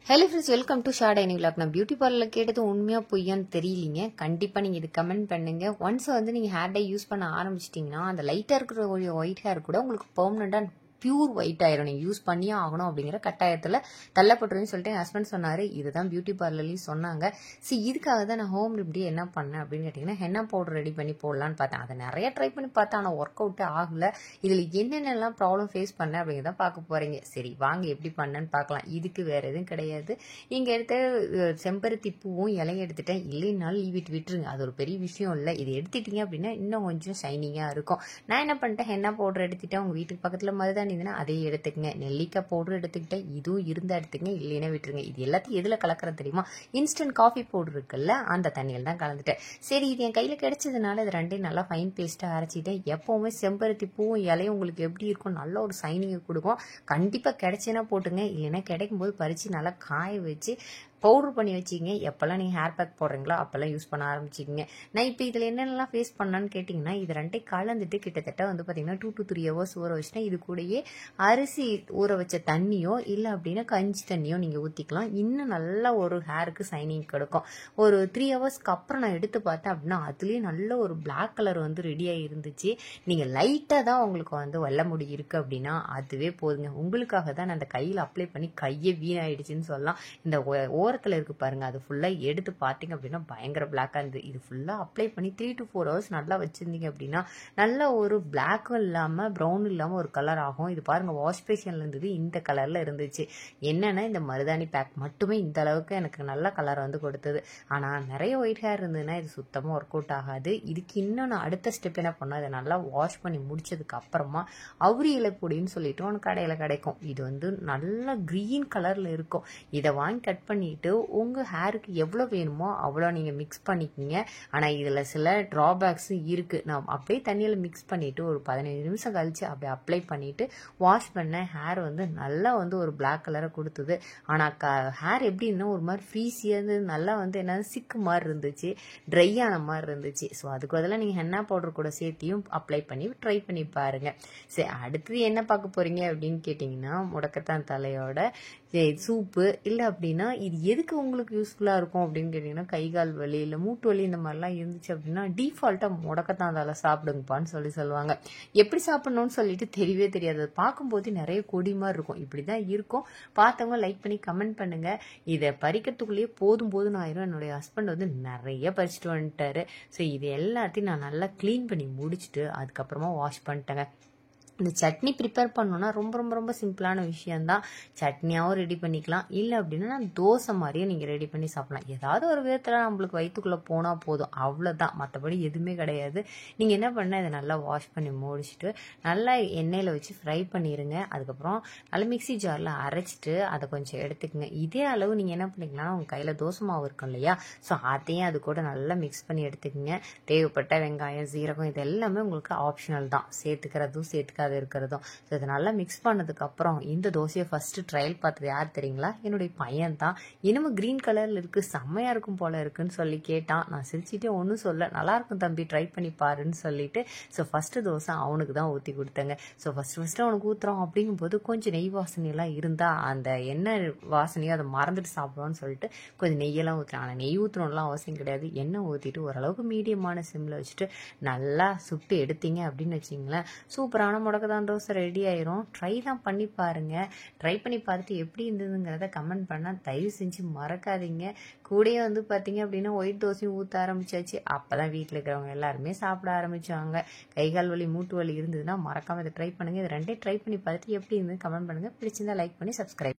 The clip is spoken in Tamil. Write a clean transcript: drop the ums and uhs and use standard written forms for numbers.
Hello friends, welcome to short ஐனி விலாக். நான் பியூட்டி பார்லரில் கேட்டது உண்மையாக பொய்யான்னு தெரியலிங்க. கண்டிப்பாக நீங்கள் இது கமெண்ட் பண்ணுங்கள். ஒன்ஸ் வந்து நீங்கள் ஹேர் டை யூஸ் பண்ண ஆரம்பிச்சிட்டிங்கன்னா அந்த லைட்டாக இருக்கிற ஒரு ஒயிட் ஹேர் கூட உங்களுக்கு பெர்மனெண்ட்டாக பியூர் ஒயிட் ஆயிரும். நீங்கள் யூஸ் பண்ணியே ஆகணும் அப்படிங்கிற கட்டாயத்தில் தள்ளப்பட்டுருன்னு சொல்லிட்டு என் ஹஸ்பண்ட் சொன்னார். இதுதான் பியூட்டி பார்லர்லேயும் சொன்னாங்க. சரி, இதுக்காக தான் நான் ஹோம் ரெமடி என்ன பண்ணேன் அப்படின்னு கேட்டிங்கன்னா, ஹென்னா பவுடர் ரெடி பண்ணி போடலான்னு பார்த்தேன். அதை நிறைய ட்ரை பண்ணி பார்த்தேன், ஆனால் ஒர்க் அவுட்டே ஆகலை. இதில் என்னென்னலாம் ப்ராப்ளம் ஃபேஸ் பண்ணேன் அப்படிங்கிறத பார்க்க போகிறீங்க. சரி வாங்க எப்படி பண்ணேன்னு பார்க்கலாம். இதுக்கு வேறு எதுவும் கிடையாது. இங்கே எடுத்த செம்பருத்தி பூவும் இலையும் எடுத்துட்டேன். இல்லைனாலும் லீவிட்டு விட்டுருங்க, அது ஒரு பெரிய விஷயம் இல்லை. இது எடுத்துட்டீங்க அப்படின்னா இன்னும் கொஞ்சம் ஷைனிங்காக இருக்கும். நான் என்ன பண்ணிட்டேன், ஹென்னா பவுடர் எடுத்துட்டேன். உங்கள் வீட்டுக்கு பக்கத்தில் மருதாணி இருந்ததுன்னா அதையும் எடுத்துக்கங்க. நெல்லிக்காய் பவுடர் எடுத்துக்கிட்டேன், இதுவும் இருந்தால் எடுத்துக்கங்க, இல்லைன்னா விட்டுருங்க. இது எல்லாத்தையும் எதில் கலக்கிறது தெரியுமா? இன்ஸ்டன்ட் காஃபி பவுடர் இருக்குல்ல, அந்த தண்ணியில் தான் கலந்துட்டேன். சரி, இது என் கையில் கிடைச்சதுனால இது ரெண்டையும் நல்லா ஃபைன் பேஸ்ட்டாக அரைச்சிட்டேன். எப்போவுமே செம்பருத்தி பூவும் இலையும் உங்களுக்கு எப்படி இருக்கும், நல்ல ஒரு சைனிங்கை கொடுக்கும். கண்டிப்பாக கிடைச்சின்னா போட்டுங்க, இல்லைன்னா கிடைக்கும்போது பறித்து நல்லா காய வச்சு பவுடர் பண்ணி வச்சுக்கிங்க. எப்போல்லாம் நீங்கள் ஹேர் பேக் போடுறீங்களோ அப்போல்லாம் யூஸ் பண்ண ஆரம்பிச்சிக்கிங்க. நான் இப்போ இதில் என்னென்னலாம் ஃபேஸ் பண்ணான்னு கேட்டிங்கன்னா, இது ரெண்டையும் கலந்துட்டு கிட்டத்தட்ட வந்து பார்த்திங்கன்னா 2 to 3 hours ஊற வச்சுட்டேன். இது கூடயே அரிசி ஊற வச்ச தண்ணியோ இல்லை அப்படின்னா கஞ்சி தண்ணியோ நீங்கள் ஊற்றிக்கலாம். இன்னும் நல்லா ஒரு ஹேருக்கு சைனிங் கிடைக்கும். ஒரு 3 hours அப்புறம் நான் எடுத்து பார்த்தேன் அப்படின்னா அதுலேயே நல்ல ஒரு பிளாக் கலர் வந்து ரெடியாக இருந்துச்சு. நீங்கள் லைட்டாக தான் உங்களுக்கு வந்து வெள்ள முடி இருக்குது அப்படின்னா அதுவே போதுங்க. உங்களுக்காக தான் நான் அந்த கையில் அப்ளை பண்ணி கையே வீணாயிடுச்சுன்னு சொல்லலாம். இந்த ஓரத்தில் இருக்குது பாருங்கள், அது ஃபுல்லாக எடுத்து பார்த்தீங்க அப்படின்னா பயங்கர பிளாக்காக இருந்தது. இது ஃபுல்லாக அப்ளை பண்ணி 3 to 4 hours நல்லா வச்சுருந்தீங்க அப்படின்னா நல்ல ஒரு பிளாக்கும் இல்லாமல் ப்ரௌன் இல்லாமல் ஒரு கலர் ஆகும். இது பாருங்கள், வாஷ் பேஷனில் இருந்தது இந்த கலரில் இருந்துச்சு. என்னென்னா இந்த மருதாணி பேக் மட்டுமே இந்த அளவுக்கு எனக்கு நல்ல கலர் வந்து கொடுத்தது. ஆனால் நிறைய ஒயிட் ஹேர் இருந்ததுன்னா இது சுத்தமாக ஒர்க் அவுட் ஆகாது. இதுக்கு இன்னும் நான் அடுத்த ஸ்டெப் என்ன பண்ணேன், அதை நல்லா வாஷ் பண்ணி முடிச்சதுக்கு அப்புறமா அவுரி இலை பொடின்னு சொல்லிட்டு ஒன்று கடையில் கிடைக்கும். இது வந்து நல்ல க்ரீன் கலரில் இருக்கும். இதை வாங்கி கட் பண்ணிட்டு உங்கள் ஹேருக்கு எவ்வளோ வேணுமோ அவ்வளோ நீங்கள் மிக்ஸ் பண்ணிக்கிங்க. ஆனால் இதில் சில ட்ராபேக்ஸும் இருக்குது. நான் அப்படியே தண்ணியில் மிக்ஸ் பண்ணிவிட்டு ஒரு 15 நிமிஷம் கழித்து அப்படியே அப்ளை பண்ணிவிட்டு வாஷ் பண்ண ஹேர் வந்து நல்லா வந்து ஒரு பிளாக் கலரை கொடுத்தது. ஆனால் ஹேர் எப்படின்னா ஒரு மாதிரி ஃப்ரீஸியாக நல்லா வந்து என்ன சிக்கு மாதிரி இருந்துச்சு, ட்ரை ஆன மாதிரி இருந்துச்சு. ஸோ அதுக்கு பதிலாக நீங்கள் ஹென்னா பவுடர் கூட சேர்த்தியும் அப்ளை பண்ணி ட்ரை பண்ணி பாருங்கள். சரி, அடுத்தது என்ன பார்க்க போகிறீங்க அப்படின்னு கேட்டிங்கன்னா, முடக்கத்தான் தலையோட சூப்பு. இல்லை அப்படின்னா இது எதுக்கு உங்களுக்கு யூஸ்ஃபுல்லாக இருக்கும் அப்படின்னு கேட்டிங்கன்னா, கை கால் வலி இல்லை மூட்டு வலி இந்த மாதிரிலாம் இருந்துச்சு அப்படின்னா டிஃபால்ட்டாக முடக்கத்தான் தலை சாப்பிடுங்கப்பான்னு சொல்லுவாங்க. எப்படி சாப்பிட்ணுன்னு சொல்லிட்டு தெரியவே தெரியாது. பார்க்கும்போது நிறைய கொடி மாதிரி இருக்கும். இப்படி தான் இருக்கும். பார்த்தவங்க லைக் பண்ணி கமெண்ட் பண்ணுங்கள். இதை பறிக்கிறதுக்குள்ளேயே போதும் ஆயிரும். என்னுடைய ஹஸ்பண்ட் வந்து நிறைய பறிச்சுட்டு வந்துட்டாரு. ஸோ இது எல்லாத்தையும் நான் நல்லா க்ளீன் பண்ணி முடிச்சுட்டு அதுக்கப்புறமா வாஷ் பண்ணிட்டேங்க. இந்த சட்னி ப்ரிப்பேர் பண்ணோன்னா ரொம்ப ரொம்ப ரொம்ப சிம்பிளான விஷயந்தான். சட்னியாகவும் ரெடி பண்ணிக்கலாம், இல்லை அப்படின்னா தோசை மாதிரியும் நீங்கள் ரெடி பண்ணி சாப்பிடலாம். ஏதாவது ஒரு விதத்தில் நம்மளுக்கு வயிற்றுக்குள்ளே போனால் போதும், அவ்வளோதான். மற்றபடி எதுவுமே கிடையாது. நீங்கள் என்ன பண்ணால் இதை நல்லா வாஷ் பண்ணி முடிச்சுட்டு நல்லா எண்ணெயில் வச்சு ஃப்ரை பண்ணிடுங்க. அதுக்கப்புறம் நல்லா மிக்ஸி ஜாரில் அரைச்சிட்டு அதை கொஞ்சம் எடுத்துக்கங்க. இதே அளவு நீங்கள் என்ன பண்ணிக்கலாம், உங்கள் கையில் தோசை மாவு இருக்கும் இல்லையா, ஸோ அதையும் அது கூட நல்லா மிக்ஸ் பண்ணி எடுத்துக்கங்க. தேவைப்பட்ட வெங்காயம், சீரகம் இது எல்லாமே உங்களுக்கு ஆப்ஷனல் தான், சேர்த்துக்கிறதும் இருக்கிறதும். ஸோ இதை நல்லா மிக்ஸ் பண்ணதுக்கப்புறம் இந்த தோசையை ஃபஸ்ட்டு ட்ரையல் பார்த்தது யார் தெரியுங்களா? என்னுடைய பையன் தான். இன்னமும் க்ரீன் கலரில் இருக்குது, செம்மையாக இருக்கும் போல இருக்குன்னு சொல்லி கேட்டான். நான் சிரிச்சிட்டே ஒன்றும் சொல்ல, நல்லாயிருக்கும் தம்பி, ட்ரை பண்ணி பாருன்னு சொல்லிட்டு ஸோ ஃபஸ்ட்டு தோசை அவனுக்கு தான் ஊற்றி கொடுத்தேங்க. ஸோ ஃபஸ்ட்டு அவனுக்கு ஊற்றுறோம் அப்படிங்கும்போது கொஞ்சம் நெய் வாசனையெல்லாம் இருந்தால் அந்த எண்ணெய் வாசனையோ அதை மறந்துட்டு சாப்பிடுவான்னு சொல்லிட்டு கொஞ்சம் நெய்யெல்லாம் ஊற்றுறேன். ஆனால் நெய் ஊற்றணும்லாம் அவசியம் கிடையாது. எண்ணெய் ஊற்றிட்டு ஓரளவுக்கு மீடியமான சிம்மில் வச்சுட்டு நல்லா சுட்டு எடுத்தீங்க அப்படின்னு வச்சிங்களேன், சூப்பரான முடக்கத்தான் தோசை ரெடி ஆயிரும். ட்ரை தான் பண்ணி பாருங்கள். ட்ரை பண்ணி பார்த்துட்டு எப்படி இருந்ததுங்கிறத கமெண்ட் பண்ணால் தயவு செஞ்சு மறக்காதீங்க. கூடயே வந்து பார்த்தீங்க அப்படின்னா ஒயிட் தோசையும் ஊற்ற ஆரம்பிச்சாச்சு. அப்போ தான் வீட்டில் இருக்கிறவங்க எல்லாருமே சாப்பிட ஆரம்பித்தாங்க. கை கால் வலி மூட்டு வலி இருந்ததுன்னா மறக்காமல் இதை ட்ரை பண்ணுங்கள். இது ரெண்டே ட்ரை பண்ணி பார்த்துட்டு எப்படி இருந்தது கமெண்ட் பண்ணுங்கள். பிடிச்சிருந்தா லைக் பண்ணி சப்ஸ்கிரைப்